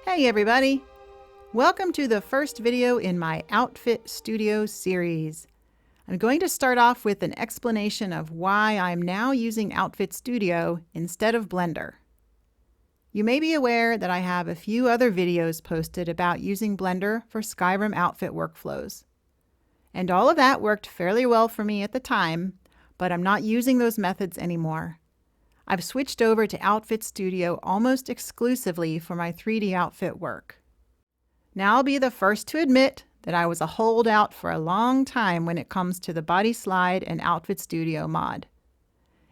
Hey everybody! Welcome to the first video in my Outfit Studio series. I'm going to start off with an explanation of why I'm now using Outfit Studio instead of Blender. You may be aware that I have a few other videos posted about using Blender for Skyrim outfit workflows. And all of that worked fairly well for me at the time, but I'm not using those methods anymore. I've switched over to Outfit Studio almost exclusively for my 3D outfit work. Now I'll be the first to admit that I was a holdout for a long time when it comes to the BodySlide and Outfit Studio mod.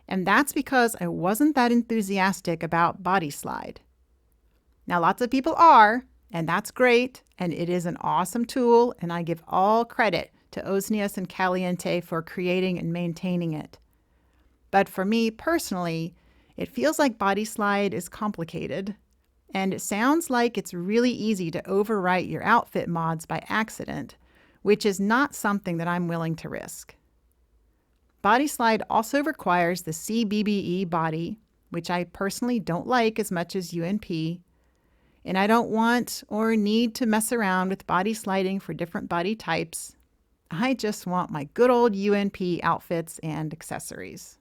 And that's because I wasn't that enthusiastic about BodySlide. Now lots of people are, and that's great, and it is an awesome tool, and I give all credit to Osnius and Caliente for creating and maintaining it. But for me personally, it feels like BodySlide is complicated, and it sounds like it's really easy to overwrite your outfit mods by accident, which is not something that I'm willing to risk. BodySlide also requires the CBBE body, which I personally don't like as much as UNP, and I don't want or need to mess around with body sliding for different body types. I just want my good old UNP outfits and accessories.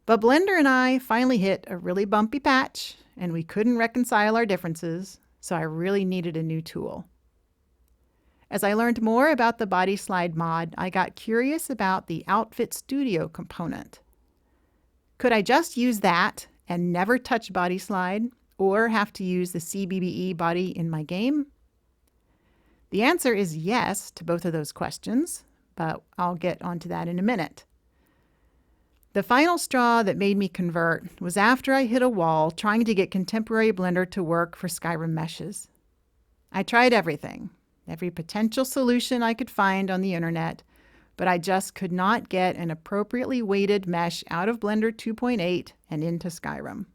But Blender and I finally hit a really bumpy patch, and we couldn't reconcile our differences, so I really needed a new tool. As I learned more about the BodySlide mod, I got curious about the Outfit Studio component. Could I just use that and never touch BodySlide, or have to use the CBBE body in my game? The answer is yes to both of those questions, but I'll get onto that in a minute. The final straw that made me convert was after I hit a wall trying to get contemporary Blender to work for Skyrim meshes. I tried everything, every potential solution I could find on the internet, but I just could not get an appropriately weighted mesh out of Blender 2.8 and into Skyrim.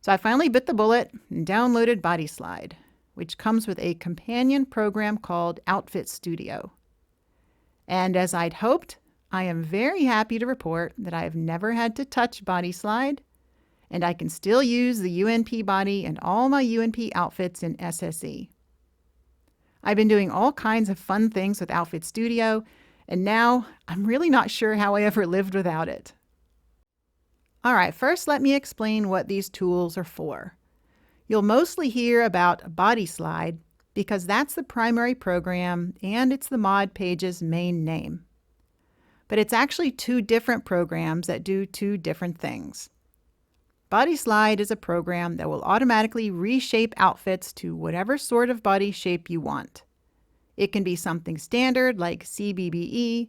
So I finally bit the bullet and downloaded BodySlide, which comes with a companion program called Outfit Studio. And as I'd hoped, I am very happy to report that I have never had to touch BodySlide, and I can still use the UNP body in all my UNP outfits in SSE. I've been doing all kinds of fun things with Outfit Studio, and now I'm really not sure how I ever lived without it. All right, first let me explain what these tools are for. You'll mostly hear about BodySlide because that's the primary program and it's the mod page's main name. But it's actually two different programs that do two different things. BodySlide is a program that will automatically reshape outfits to whatever sort of body shape you want. It can be something standard like CBBE,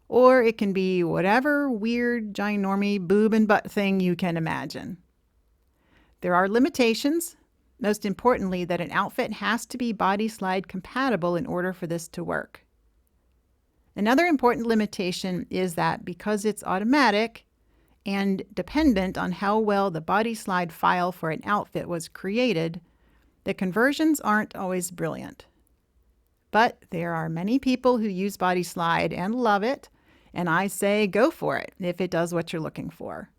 or it can be whatever weird, ginormy boob and butt thing you can imagine. There are limitations, most importantly that an outfit has to be BodySlide compatible in order for this to work. Another important limitation is that because it's automatic and dependent on how well the BodySlide file for an outfit was created, the conversions aren't always brilliant. But there are many people who use BodySlide and love it, and I say go for it if it does what you're looking for.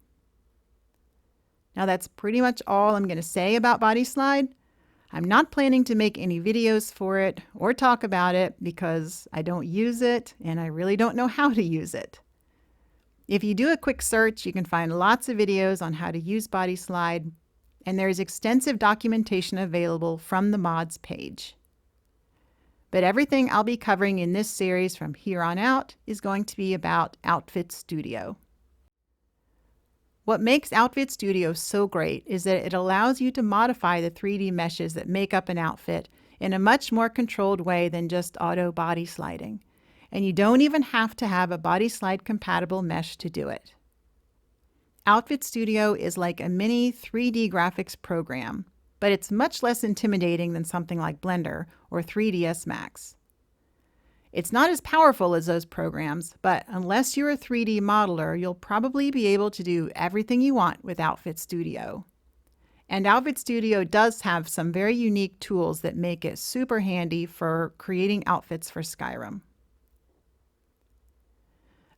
Now that's pretty much all I'm going to say about BodySlide. I'm not planning to make any videos for it or talk about it because I don't use it and I really don't know how to use it. If you do a quick search, you can find lots of videos on how to use BodySlide, and there's extensive documentation available from the mods page. But everything I'll be covering in this series from here on out is going to be about Outfit Studio. What makes Outfit Studio so great is that it allows you to modify the 3D meshes that make up an outfit in a much more controlled way than just auto body sliding. And you don't even have to have a BodySlide compatible mesh to do it. Outfit Studio is like a mini 3D graphics program, but it's much less intimidating than something like Blender or 3ds Max. It's not as powerful as those programs, but unless you're a 3D modeler, you'll probably be able to do everything you want with Outfit Studio. And Outfit Studio does have some very unique tools that make it super handy for creating outfits for Skyrim.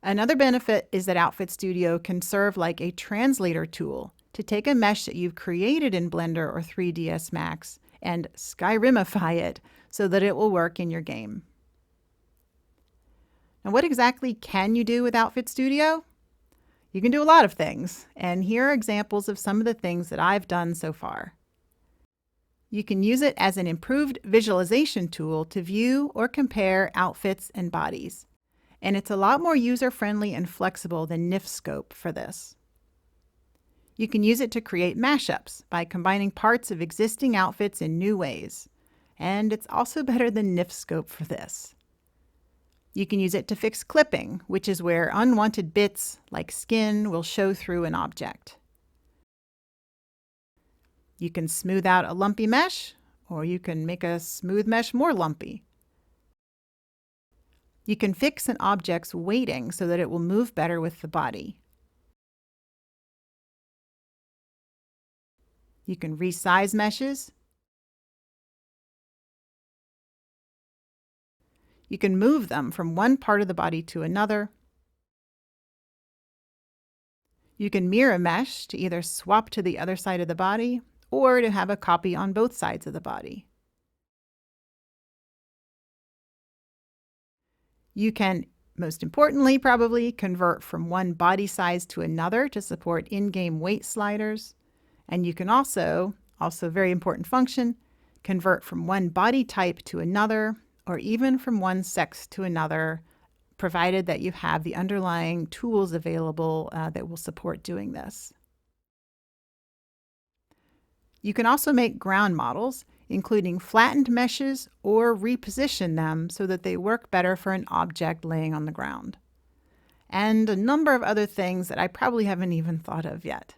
Another benefit is that Outfit Studio can serve like a translator tool to take a mesh that you've created in Blender or 3ds Max and Skyrimify it so that it will work in your game. Now, what exactly can you do with Outfit Studio? You can do a lot of things, and here are examples of some of the things that I've done so far. You can use it as an improved visualization tool to view or compare outfits and bodies, and it's a lot more user-friendly and flexible than NifScope for this. You can use it to create mashups by combining parts of existing outfits in new ways, and it's also better than NifScope for this. You can use it to fix clipping, which is where unwanted bits, like skin, will show through an object. You can smooth out a lumpy mesh, or you can make a smooth mesh more lumpy. You can fix an object's weighting so that it will move better with the body. You can resize meshes. You can move them from one part of the body to another. You can mirror a mesh to either swap to the other side of the body or to have a copy on both sides of the body. You can, most importantly probably, convert from one body size to another to support in-game weight sliders. And you can also very important function, convert from one body type to another, or even from one sex to another, provided that you have the underlying tools available that will support doing this. You can also make ground models, including flattened meshes, or reposition them so that they work better for an object laying on the ground. And a number of other things that I probably haven't even thought of yet.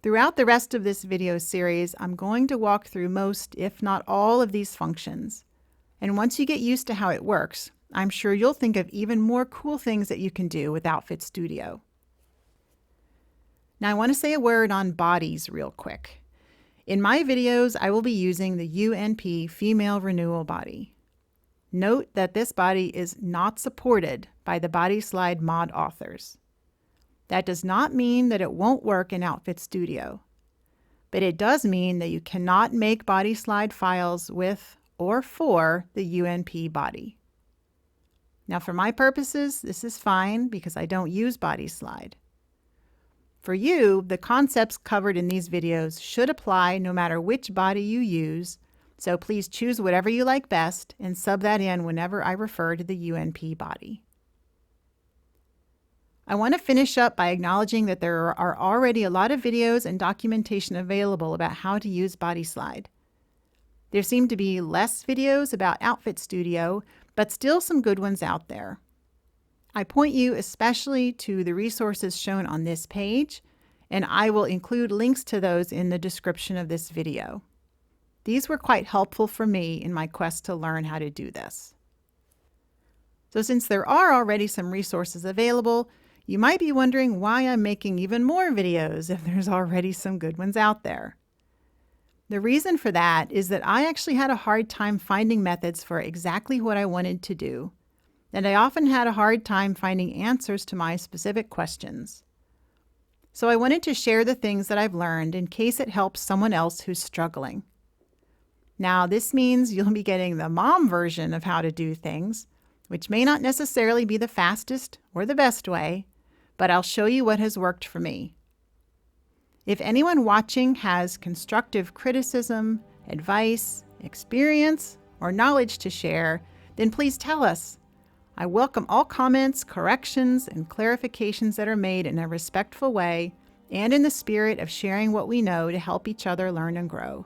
Throughout the rest of this video series, I'm going to walk through most, if not all, of these functions. And once you get used to how it works, I'm sure you'll think of even more cool things that you can do with Outfit Studio. Now I want to say a word on bodies real quick. In my videos, I will be using the UNP Female Renewal Body. Note that this body is not supported by the BodySlide mod authors. That does not mean that it won't work in Outfit Studio, but it does mean that you cannot make BodySlide files with or for the UNP body. Now for my purposes, this is fine because I don't use BodySlide. For you, the concepts covered in these videos should apply no matter which body you use, so please choose whatever you like best and sub that in whenever I refer to the UNP body. I want to finish up by acknowledging that there are already a lot of videos and documentation available about how to use BodySlide. There seem to be less videos about Outfit Studio, but still some good ones out there. I point you especially to the resources shown on this page, and I will include links to those in the description of this video. These were quite helpful for me in my quest to learn how to do this. So since there are already some resources available, you might be wondering why I'm making even more videos if there's already some good ones out there. The reason for that is that I actually had a hard time finding methods for exactly what I wanted to do, and I often had a hard time finding answers to my specific questions. So I wanted to share the things that I've learned in case it helps someone else who's struggling. Now, this means you'll be getting the mom version of how to do things, which may not necessarily be the fastest or the best way, but I'll show you what has worked for me. If anyone watching has constructive criticism, advice, experience, or knowledge to share, then please tell us. I welcome all comments, corrections, and clarifications that are made in a respectful way and in the spirit of sharing what we know to help each other learn and grow.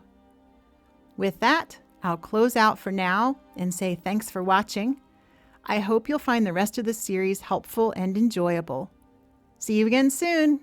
With that, I'll close out for now and say thanks for watching. I hope you'll find the rest of the series helpful and enjoyable. See you again soon!